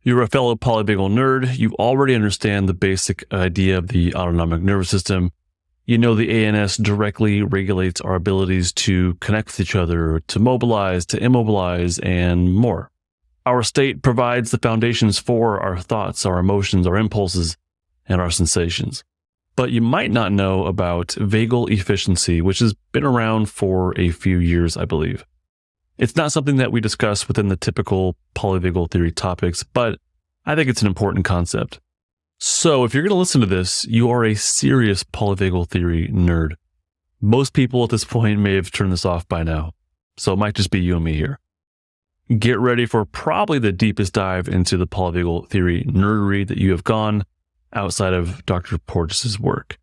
You're a fellow polyvagal nerd. You already understand the basic idea of the autonomic nervous system. You know the ANS directly regulates our abilities to connect with each other, to mobilize, to immobilize, and more. Our state provides the foundations for our thoughts, our emotions, our impulses, and our sensations. But you might not know about vagal efficiency, which has been around for a few years, I believe. It's not something that we discuss within the typical polyvagal theory topics, but I think it's an important concept. So if you're going to listen to this, you are a serious polyvagal theory nerd. Most people at this point may have turned this off by now, so it might just be you and me here. Get ready for probably the deepest dive into the polyvagal theory nerdery that you have gone outside of Dr. Porges' work.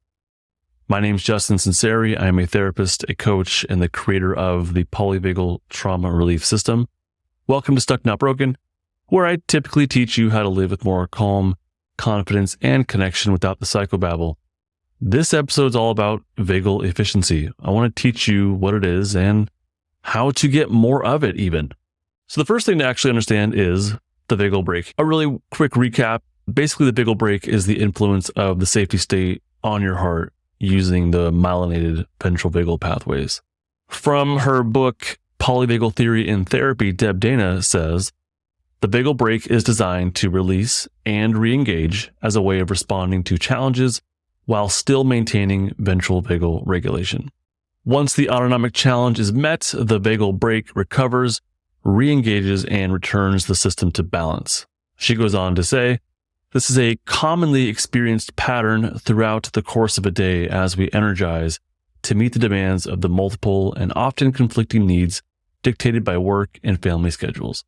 My name is Justin Sinceri. I am a therapist, a coach, and the creator of the Polyvagal Trauma Relief System. Welcome to Stuck Not Broken, where I typically teach you how to live with more calm, confidence, and connection without the psychobabble. This episode is all about vagal efficiency. I want to teach you what it is and how to get more of it even. So the first thing to actually understand is the vagal brake. A really quick recap. Basically, the vagal brake is the influence of the safety state on your heart using the myelinated ventral vagal pathways. From her book, Polyvagal Theory in Therapy, Deb Dana says, the vagal brake is designed to release and re-engage as a way of responding to challenges while still maintaining ventral vagal regulation. Once the autonomic challenge is met, the vagal brake recovers, re-engages, and returns the system to balance. She goes on to say, this is a commonly experienced pattern throughout the course of a day as we energize to meet the demands of the multiple and often conflicting needs dictated by work and family schedules.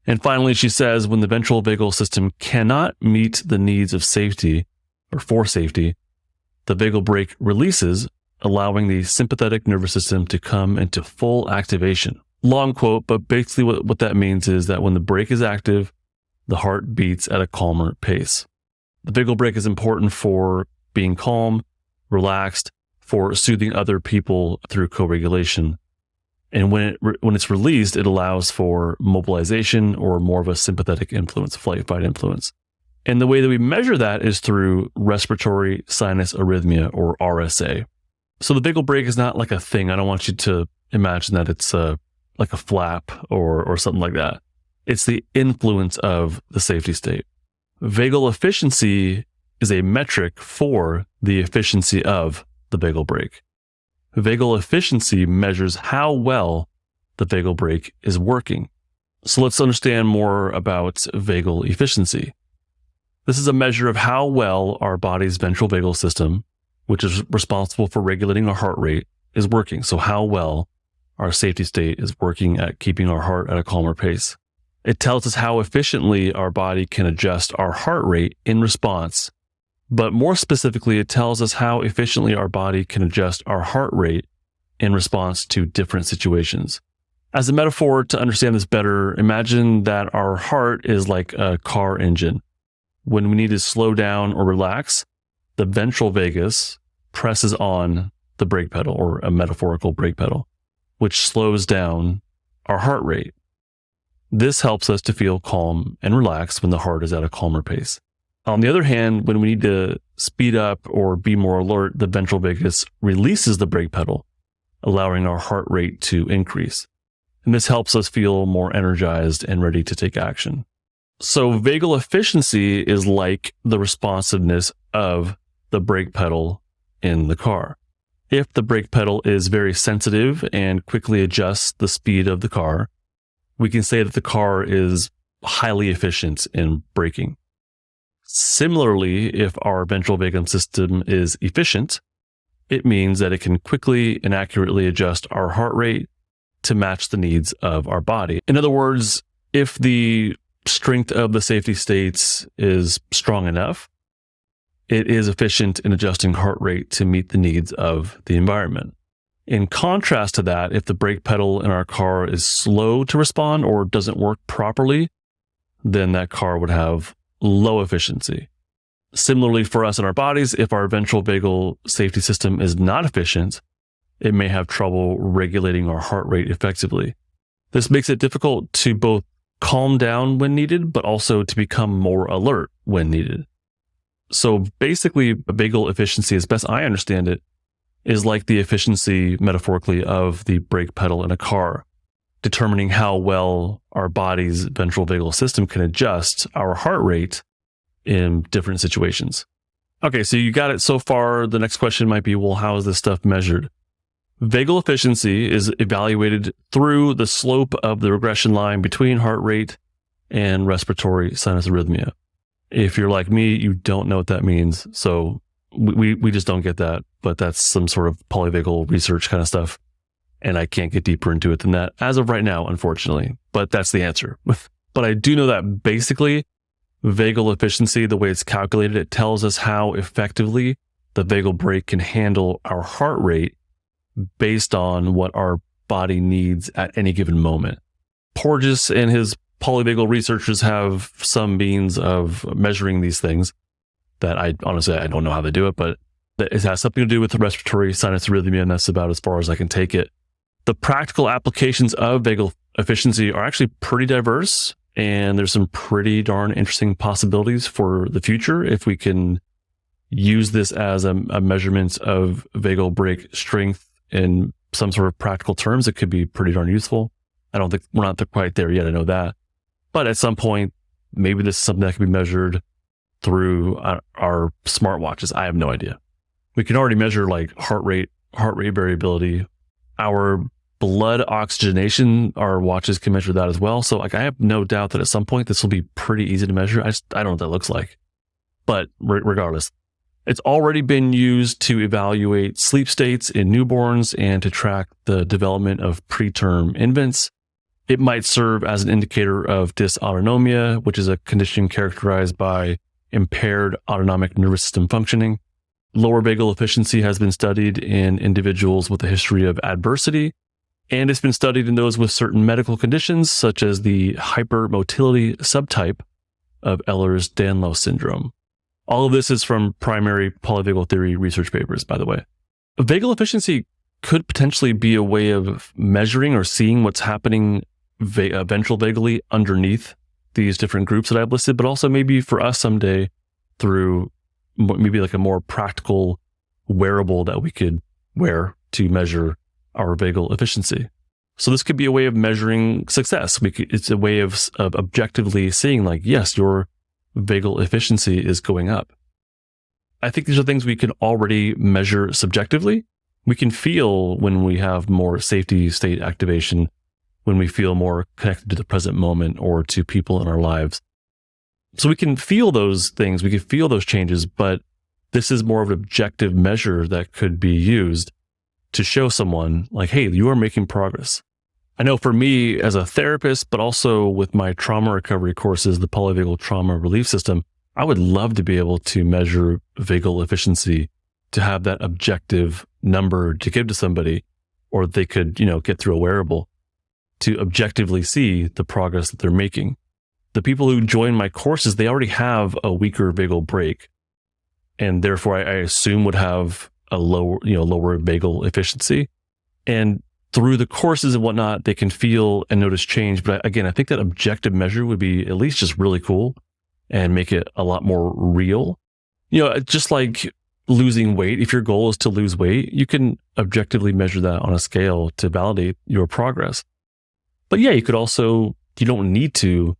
And finally, she says, when the ventral vagal system cannot meet the needs of safety or for safety, the vagal brake releases, allowing the sympathetic nervous system to come into full activation. Long quote, but basically what that means is that when the brake is active, the heart beats at a calmer pace. The vagal brake is important for being calm, relaxed, for soothing other people through co-regulation. And when it's released, it allows for mobilization or more of a sympathetic influence, flight-fight influence. And the way that we measure that is through respiratory sinus arrhythmia, or RSA. So the vagal brake is not like a thing. I don't want you to imagine that it's like a flap or something like that. It's the influence of the safety state. Vagal efficiency is a metric for the efficiency of the vagal brake. Vagal efficiency measures how well the vagal brake is working. So let's understand more about vagal efficiency. This is a measure of how well our body's ventral vagal system, which is responsible for regulating our heart rate, is working. So how well our safety state is working at keeping our heart at a calmer pace. It tells us how efficiently our body can adjust our heart rate in response. But more specifically, it tells us how efficiently our body can adjust our heart rate in response to different situations. As a metaphor to understand this better, imagine that our heart is like a car engine. When we need to slow down or relax, the ventral vagus presses on the brake pedal, or a metaphorical brake pedal, which slows down our heart rate. This helps us to feel calm and relaxed when the heart is at a calmer pace. On the other hand, when we need to speed up or be more alert, the ventral vagus releases the brake pedal, allowing our heart rate to increase. And this helps us feel more energized and ready to take action. So vagal efficiency is like the responsiveness of the brake pedal in the car. If the brake pedal is very sensitive and quickly adjusts the speed of the car, we can say that the car is highly efficient in braking. Similarly, if our ventral vagal system is efficient, it means that it can quickly and accurately adjust our heart rate to match the needs of our body. In other words, if the strength of the safety states is strong enough, it is efficient in adjusting heart rate to meet the needs of the environment. In contrast to that, if the brake pedal in our car is slow to respond or doesn't work properly, then that car would have low efficiency. Similarly, for us in our bodies, if our ventral vagal safety system is not efficient, it may have trouble regulating our heart rate effectively. This makes it difficult to both calm down when needed, but also to become more alert when needed. So basically, vagal efficiency, as best I understand it, is like the efficiency, metaphorically, of the brake pedal in a car, determining how well our body's ventral vagal system can adjust our heart rate in different situations. Okay, so you got it so far. The next question might be, well, how is this stuff measured? Vagal efficiency is evaluated through the slope of the regression line between heart rate and respiratory sinus arrhythmia. If you're like me, you don't know what that means. So we just don't get that, but that's some sort of polyvagal research kind of stuff. And I can't get deeper into it than that as of right now, unfortunately, but that's the answer. But I do know that basically vagal efficiency, the way it's calculated, it tells us how effectively the vagal brake can handle our heart rate based on what our body needs at any given moment. Porges and his polyvagal researchers have some means of measuring these things that I don't know how they do it, but it has something to do with the respiratory sinus arrhythmia, and that's about as far as I can take it. The practical applications of vagal efficiency are actually pretty diverse, and there's some pretty darn interesting possibilities for the future if we can use this as a measurement of vagal brake strength in some sort of practical terms. It could be pretty darn useful. I don't think we're not quite there yet. I know that. But at some point, maybe this is something that can be measured through our smartwatches. I have no idea. We can already measure like heart rate variability. Our blood oxygenation, our watches can measure that as well. So like, I have no doubt that at some point this will be pretty easy to measure. I don't know what that looks like. But regardless, it's already been used to evaluate sleep states in newborns and to track the development of preterm infants. It might serve as an indicator of dysautonomia, which is a condition characterized by impaired autonomic nervous system functioning. Lower vagal efficiency has been studied in individuals with a history of adversity, and it's been studied in those with certain medical conditions, such as the hypermotility subtype of Ehlers-Danlos syndrome. All of this is from primary polyvagal theory research papers, by the way. Vagal efficiency could potentially be a way of measuring or seeing what's happening ventral vagally underneath these different groups that I've listed, but also maybe for us someday through maybe like a more practical wearable that we could wear to measure our vagal efficiency. So this could be a way of measuring success. It's a way of objectively seeing like, yes, your vagal efficiency is going up. I think these are things we can already measure subjectively. We can feel when we have more safety state activation, when we feel more connected to the present moment or to people in our lives. So we can feel those things, we can feel those changes, but this is more of an objective measure that could be used to show someone like, hey, you are making progress. I know for me as a therapist, but also with my trauma recovery courses, the Polyvagal Trauma Relief System, I would love to be able to measure vagal efficiency, to have that objective number to give to somebody, or they could, get through a wearable to objectively see the progress that they're making. The people who join my courses, they already have a weaker vagal brake, and therefore I assume would have a lower vagal efficiency. And through the courses and whatnot, they can feel and notice change. But again, I think that objective measure would be at least just really cool and make it a lot more real. Just like losing weight, if your goal is to lose weight, you can objectively measure that on a scale to validate your progress. But yeah, you don't need to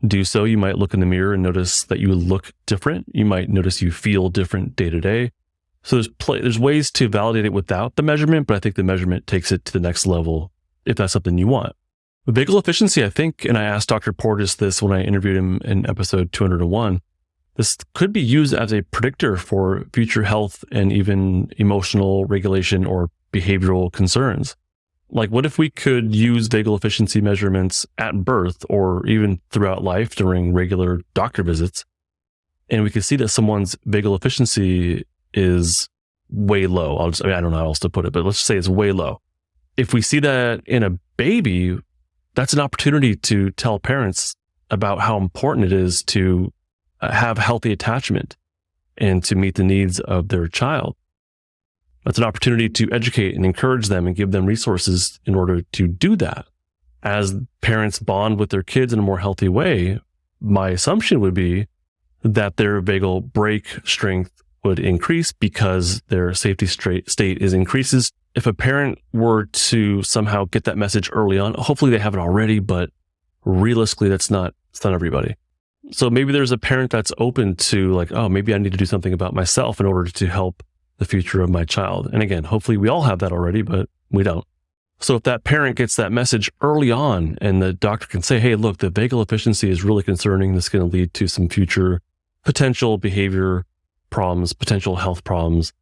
do so. You might look in the mirror and notice that you look different. You might notice you feel different day to day. So there's ways to validate it without the measurement, but I think the measurement takes it to the next level if that's something you want. With vagal efficiency, I think, and I asked Dr. Porges this when I interviewed him in episode 201, this could be used as a predictor for future health and even emotional regulation or behavioral concerns. Like, what if we could use vagal efficiency measurements at birth or even throughout life during regular doctor visits, and we could see that someone's vagal efficiency is way low. I don't know how else to put it, but let's just say it's way low. If we see that in a baby, that's an opportunity to tell parents about how important it is to have healthy attachment and to meet the needs of their child. That's an opportunity to educate and encourage them and give them resources in order to do that. as parents bond with their kids in a more healthy way, my assumption would be that their vagal brake strength would increase because their safety state increases. If a parent were to somehow get that message early on, hopefully they have it already, but realistically, it's not everybody. So maybe there's a parent that's open to like, oh, maybe I need to do something about myself in order to help the future of my child. And again, hopefully we all have that already, but we don't. So if that parent gets that message early on and the doctor can say, hey, look, the vagal efficiency is really concerning. This is going to lead to some future potential behavior problems, potential health problems,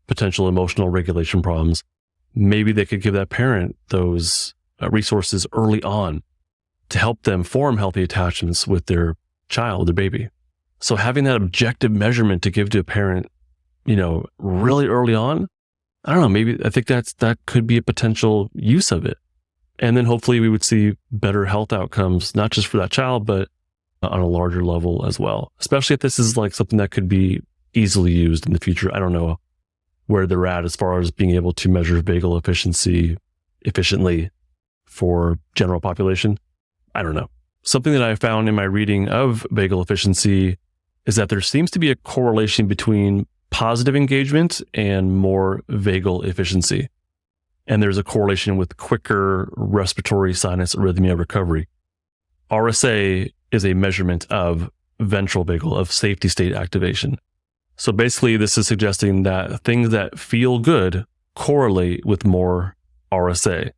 potential emotional regulation problems. Maybe they could give that parent those resources early on to help them form healthy attachments with their child, their baby. So having that objective measurement to give to a parent, really early on, I don't know, maybe I think that could be a potential use of it. And then hopefully we would see better health outcomes, not just for that child, but on a larger level as well, especially if this is like something that could be easily used in the future. I don't know where they're at as far as being able to measure vagal efficiency efficiently for general population. I don't know. Something that I found in my reading of vagal efficiency is that there seems to be a correlation between positive engagement and more vagal efficiency. And there's a correlation with quicker respiratory sinus arrhythmia recovery. RSA is a measurement of ventral vagal, of safety state activation. So basically, this is suggesting that things that feel good correlate with more RSA.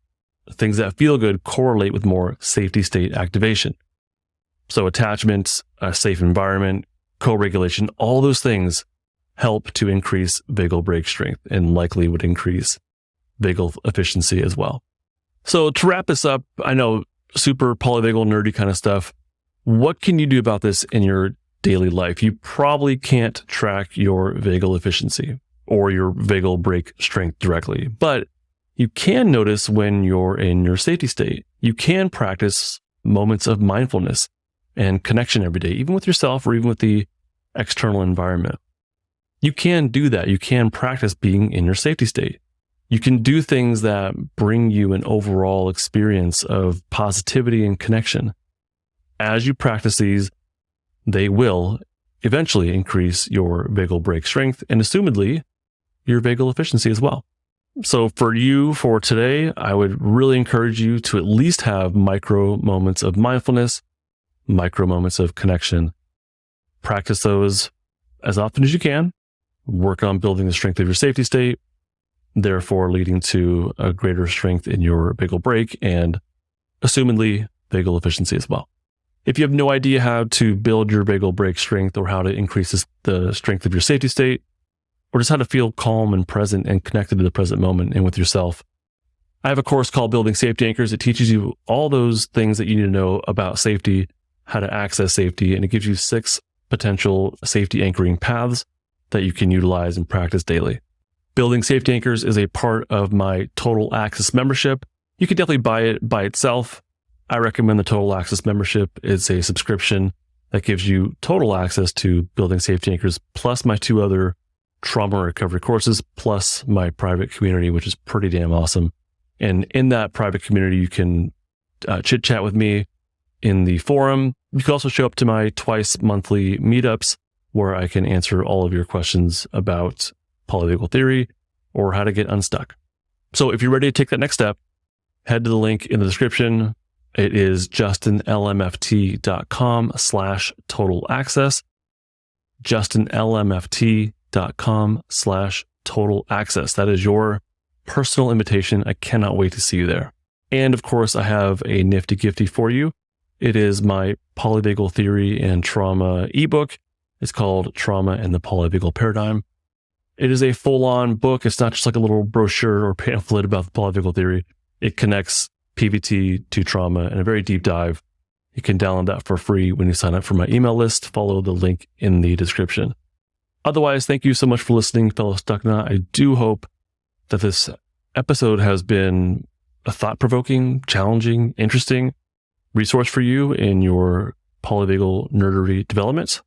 Things that feel good correlate with more safety state activation. So attachments, a safe environment, co-regulation, all those things help to increase vagal brake strength and likely would increase vagal efficiency as well. So to wrap this up, I know super polyvagal nerdy kind of stuff. What can you do about this in your daily life? You probably can't track your vagal efficiency or your vagal brake strength directly, but you can notice when you're in your safety state. You can practice moments of mindfulness and connection every day, even with yourself or even with the external environment. You can do that. You can practice being in your safety state. You can do things that bring you an overall experience of positivity and connection. As you practice these, they will eventually increase your vagal brake strength and assumedly your vagal efficiency as well. So for today, I would really encourage you to at least have micro moments of mindfulness, micro moments of connection. Practice those as often as you can. Work on building the strength of your safety state, therefore leading to a greater strength in your vagal brake and assumedly vagal efficiency as well. If you have no idea how to build your vagal brake strength or how to increase the strength of your safety state, or just how to feel calm and present and connected to the present moment and with yourself, I have a course called Building Safety Anchors. It teaches you all those things that you need to know about safety, how to access safety, and it gives you 6 potential safety anchoring paths that you can utilize and practice daily. Building Safety Anchors is a part of my Total Access membership. You can definitely buy it by itself. I recommend the Total Access membership. It's a subscription that gives you total access to Building Safety Anchors, plus my 2 other trauma recovery courses, plus my private community, which is pretty damn awesome. And in that private community, you can chit chat with me in the forum. You can also show up to my twice monthly meetups where I can answer all of your questions about polyvagal theory or how to get unstuck. So if you're ready to take that next step, head to the link in the description. It is justinlmft.com/total access. justinlmft.com/total access. That is your personal invitation. I cannot wait to see you there. And of course, I have a nifty gifty for you. It is my Polyvagal Theory and Trauma ebook. It's called Trauma and the Polyvagal Paradigm. It is a full-on book. It's not just like a little brochure or pamphlet about the polyvagal theory. It connects PVT to trauma in a very deep dive. You can download that for free when you sign up for my email list. Follow the link in the description. Otherwise, thank you so much for listening, fellow Stucknut. I do hope that this episode has been a thought-provoking, challenging, interesting resource for you in your polyvagal nerdery development.